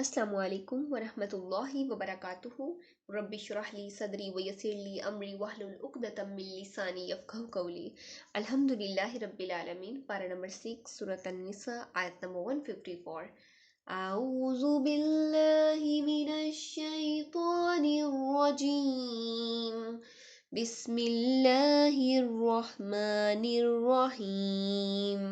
السلام علیکم ورحمۃ اللہ وبرکاتہ رب اشرح لی صدری ویسر لی امری واحلل عقدۃ من لسانی یفقهوا قولی الحمد للہ رب العالمین پارہ نمبر 6 سورۃ النساء آیت نمبر 154 اعوذ باللہ من الشیطان الرجیم بسم اللہ الرحمن الرحیم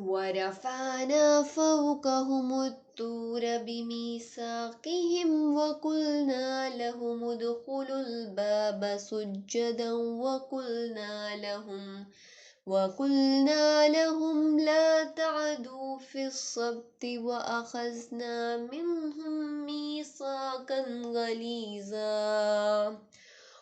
وَرَفَعْنَا فَوْقَهُمُ الطُّورَ بِمِيثَاقِهِمْ وَقُلْنَا لَهُمُ ادْخُلُوا الْبَابَ سُجَّدًا وَقُلْنَا لَهُمْ لَا تَعْدُوا فِي السَّبْتِ وَأَخَذْنَا مِنْهُمْ مِيثَاقًا غَلِيظًا،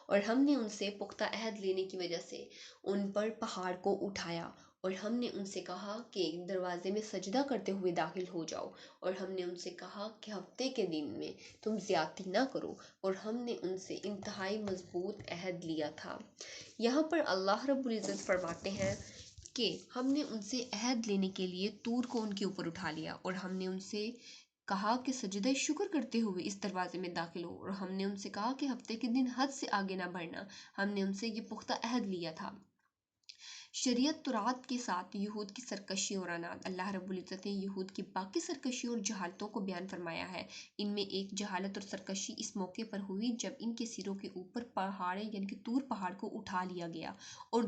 اور ہم نے ان سے پختہ عہد لینے کی وجہ سے ان پر پہاڑ کو اٹھایا، اور ہم نے ان سے کہا کہ دروازے میں سجدہ کرتے ہوئے داخل ہو جاؤ، اور ہم نے ان سے کہا کہ ہفتے کے دن میں تم زیادتی نہ کرو، اور ہم نے ان سے انتہائی مضبوط عہد لیا تھا۔ یہاں پر اللہ رب العزت فرماتے ہیں کہ ہم نے ان سے عہد لینے کے لیے طور کو ان کے اوپر اٹھا لیا، اور ہم نے ان سے کہا کہ سجدہ شکر کرتے ہوئے اس دروازے میں داخل ہو، اور ہم نے ان سے کہا کہ ہفتے کے دن حد سے آگے نہ بڑھنا۔ ہم نے ان سے یہ پختہ عہد لیا تھا۔ شریعت تورات کے ساتھ یہود کی سرکشی اور عناد، اللہ رب العزت نے یہود کی باقی سرکشی اور جہالتوں کو بیان فرمایا ہے۔ ان میں ایک جہالت اور سرکشی اس موقع پر ہوئی جب ان کے سروں کے اوپر پہاڑ یعنی کہ طور پہاڑ کو اٹھا لیا گیا، اور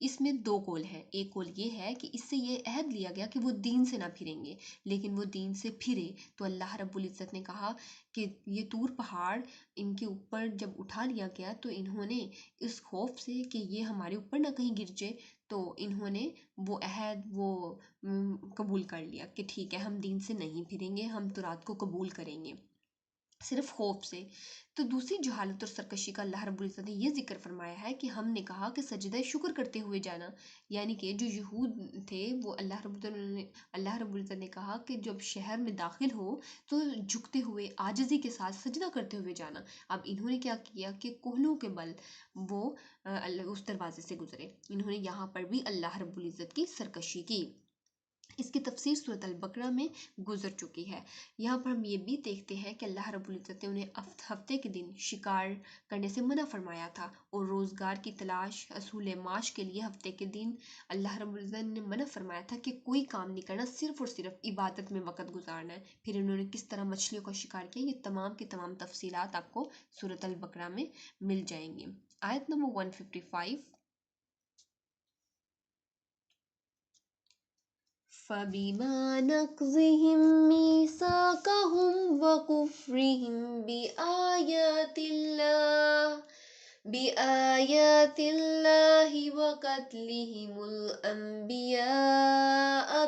اس میں دو قول ہیں۔ ایک قول یہ ہے کہ اس سے یہ عہد لیا گیا کہ وہ دین سے نہ پھریں گے، لیکن وہ دین سے پھرے تو اللہ رب العزت نے کہا کہ یہ طور پہاڑ ان کے اوپر جب اٹھا لیا گیا تو انہوں نے اس خوف سے کہ یہ ہمارے اوپر نہ کہیں گر جائے، تو انہوں نے وہ عہد قبول کر لیا کہ ٹھیک ہے ہم دین سے نہیں پھریں گے، ہم تورات کو قبول کریں گے، صرف خوف سے۔ تو دوسری جہالت اور سرکشی کا اللہ رب العزت نے یہ ذکر فرمایا ہے کہ ہم نے کہا کہ سجدہ شکر کرتے ہوئے جانا، یعنی کہ جو یہود تھے وہ اللہ رب العزت نے کہا کہ جب شہر میں داخل ہو تو جھکتے ہوئے عاجزی کے ساتھ سجدہ کرتے ہوئے جانا۔ اب انہوں نے کیا کیا کہ کوہنوں کے بل وہ اس دروازے سے گزرے، انہوں نے یہاں پر بھی اللہ رب العزت کی سرکشی کی۔ اس کی تفسیر سورۃ البقرہ میں گزر چکی ہے۔ یہاں پر ہم یہ بھی دیکھتے ہیں کہ اللہ رب العزت نے انہیں ہفتے کے دن شکار کرنے سے منع فرمایا تھا، اور روزگار کی تلاش اصول معاش کے لیے ہفتے کے دن اللہ رب العزت نے منع فرمایا تھا کہ کوئی کام نہیں کرنا، صرف اور صرف عبادت میں وقت گزارنا ہے۔ پھر انہوں نے کس طرح مچھلیوں کا شکار کیا، یہ تمام کی تمام تفصیلات آپ کو سورۃ البقرہ میں مل جائیں گی۔ آیت نمبر 155، فَبِمَا نَقْضِهِم مِّيثَاقَهُمْ وَكُفْرِهِم بِآيَاتِ اللَّهِ وَقَتْلِهِمُ الْأَنبِيَاءَ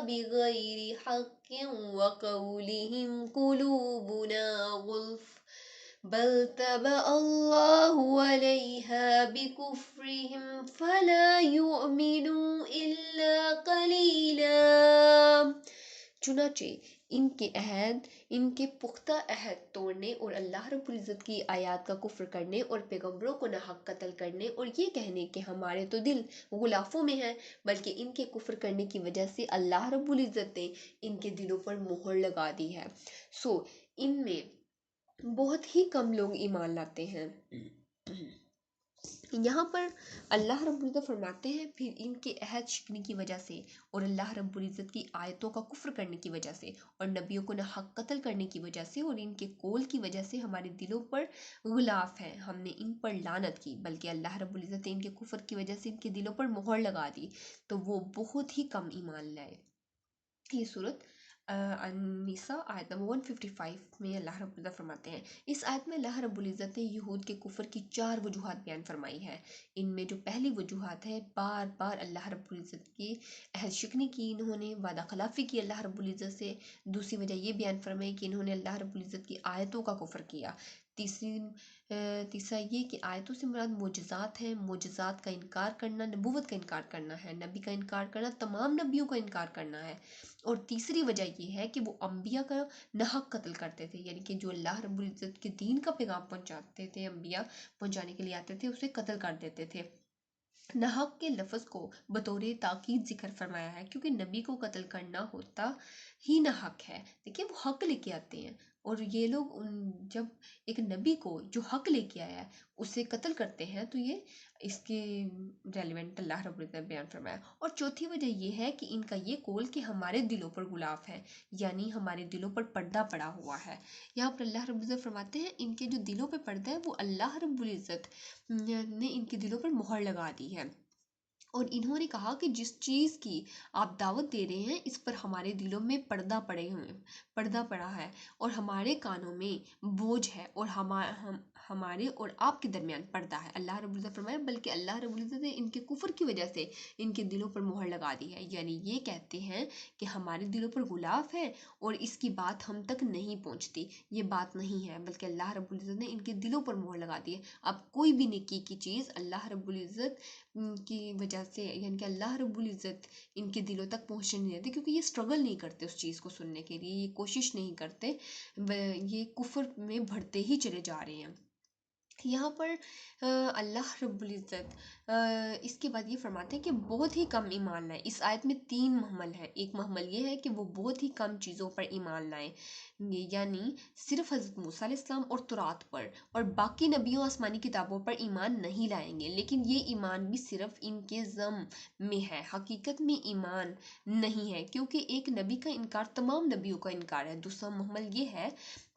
بِغَيْرِ حَقٍّ وَقَوْلِهِمْ قُلُوبُنَا غُلْفٌ بل طبع اللہ علیہا بکفرہم فلا یؤمنوا الا قلیلا۔ چنانچہ ان کے پختہ عہد توڑنے اور اللہ رب العزت کی آیات کا کفر کرنے اور پیغمبروں کو ناحق قتل کرنے اور یہ کہنے کہ ہمارے تو دل غلافوں میں ہیں، بلکہ ان کے کفر کرنے کی وجہ سے اللہ رب العزت نے ان کے دلوں پر مہر لگا دی ہے۔ ان میں بہت ہی کم لوگ ایمان لاتے ہیں۔ یہاں پر اللہ رب العزت فرماتے ہیں پھر ان کے عہد شکنی کی وجہ سے اور اللہ رب العزت کی آیتوں کا کفر کرنے کی وجہ سے اور نبیوں کو ناحق قتل کرنے کی وجہ سے اور ان کے قول کی وجہ سے ہمارے دلوں پر غلاف ہے، ہم نے ان پر لعنت کی، بلکہ اللہ رب العزت نے ان کے کفر کی وجہ سے ان کے دلوں پر مہر لگا دی تو وہ بہت ہی کم ایمان لائے۔ یہ صورت النساء آیت نمبر 155 میں اللہ رب العزت فرماتے ہیں۔ اس آیت میں اللہ رب العزت نے یہود کے کفر کی 4 وجوہات بیان فرمائی ہے۔ ان میں جو پہلی وجوہات ہے، بار بار اللہ رب العزت کی عہد شکنی کی، انہوں نے وعدہ خلافی کی اللہ رب العزت سے۔ دوسری وجہ یہ بیان فرمائی کہ انہوں نے اللہ رب العزت کی آیتوں کا کفر کیا۔ تیسرا یہ کہ آیتوں سے مراد معجزات ہیں، معجزات کا انکار کرنا نبوت کا انکار کرنا ہے، نبی کا انکار کرنا تمام نبیوں کا انکار کرنا ہے۔ اور تیسری وجہ یہ ہے کہ وہ انبیاء کا ناحق قتل کرتے تھے، یعنی کہ جو اللہ رب العزت کے دین کا پیغام پہنچاتے تھے، انبیاء پہنچانے کے لیے آتے تھے، اسے قتل کر دیتے تھے۔ ناحق کے لفظ کو بطور تاکید ذکر فرمایا ہے کیونکہ نبی کو قتل کرنا ہوتا ہی نہ حق ہے. دیکھیے وہ حق لے کے آتے ہیں، اور یہ لوگ جب ایک نبی کو جو حق لے کے آیا ہے اسے قتل کرتے ہیں تو یہ اس کے ریلیونٹ اللہ رب العزت نے بیان فرمایا. اور چوتھی وجہ یہ ہے کہ ان کا یہ قول کہ ہمارے دلوں پر غلاف ہے، یعنی ہمارے دلوں پر پردہ پڑا ہوا ہے. یہاں پر اللہ رب العزت فرماتے ہیں ان کے جو دلوں پہ پردہ ہے وہ اللہ رب العزت نے ان کے دلوں پر مہر لگا دی ہے. اور انہوں نے کہا کہ جس چیز کی آپ دعوت دے رہے ہیں اس پر ہمارے دلوں میں پردہ پڑا ہے، اور ہمارے کانوں میں بوجھ ہے، اور ہمارے اور آپ کے درمیان پردہ ہے. اللہ رب العزت فرمایا بلکہ اللہ رب العزت نے ان کے کفر کی وجہ سے ان کے دلوں پر مہر لگا دی ہے. یعنی یہ کہتے ہیں کہ ہمارے دلوں پر غلاف ہے اور اس کی بات ہم تک نہیں پہنچتی. یہ بات نہیں ہے، بلکہ اللہ رب العزت نے ان کے دلوں پر مہر لگا دی ہے. اب کوئی بھی نیکی کی چیز اللہ رب العزت کی وجہ سے، یعنی کہ اللہ رب العزت ان کے دلوں تک پہنچنے نہیں دیتے، کیونکہ یہ اسٹرگل نہیں کرتے اس چیز کو سننے کے لیے، یہ کوشش نہیں کرتے، یہ کفر میں بڑھتے ہی چلے جا رہے ہیں. یہاں پر اللہ رب العزت اس کے بعد یہ فرماتے ہیں کہ بہت ہی کم ایمان لائیں. اس آیت میں 3 محمل ہے. ایک محمل یہ ہے کہ وہ بہت ہی کم چیزوں پر ایمان لائیں، یعنی صرف حضرت موسیٰ علیہ السلام اور تورات پر، اور باقی نبیوں آسمانی کتابوں پر ایمان نہیں لائیں گے. لیکن یہ ایمان بھی صرف ان کے ضم میں ہے، حقیقت میں ایمان نہیں ہے، کیونکہ ایک نبی کا انکار تمام نبیوں کا انکار ہے. دوسرا محمل یہ ہے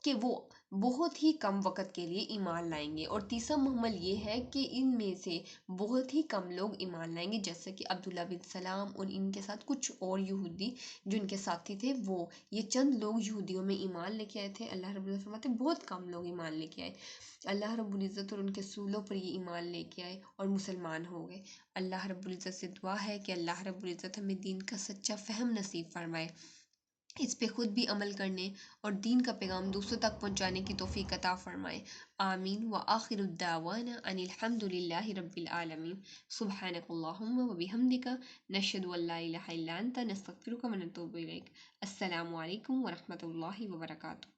کہ وہ بہت ہی کم وقت کے لیے ایمان لائیں گے. اور تیسرا محمل یہ ہے کہ ان میں سے بہت ہی کم لوگ ایمان لائیں گے، جیسے کہ عبداللہ بن سلام اور ان کے ساتھ کچھ اور یہودی جو ان کے ساتھی تھے. وہ یہ چند لوگ یہودیوں میں ایمان لے کے آئے تھے. اللہ رب العزت فرماتے ہیں بہت کم لوگ ایمان لے کے آئے. اللہ رب العزت اور ان کے رسولوں پر یہ ایمان لے کے آئے اور مسلمان ہو گئے. اللہ رب العزت سے دعا ہے کہ اللہ رب العزت ہمیں دین کا سچا فہم نصیب فرمائے، اس پہ خود بھی عمل کرنے اور دین کا پیغام دوسروں تک پہنچانے کی توفیق عطا فرمائے. آمین. وآخر الدعوانا ان الحمد للہ رب العالمین. سبحانک اللہم وبحمدک، نشہد ان لا الہ الا انت، نستغفرک ونتوب الیک. السلام علیکم ورحمۃ اللہ وبرکاتہ.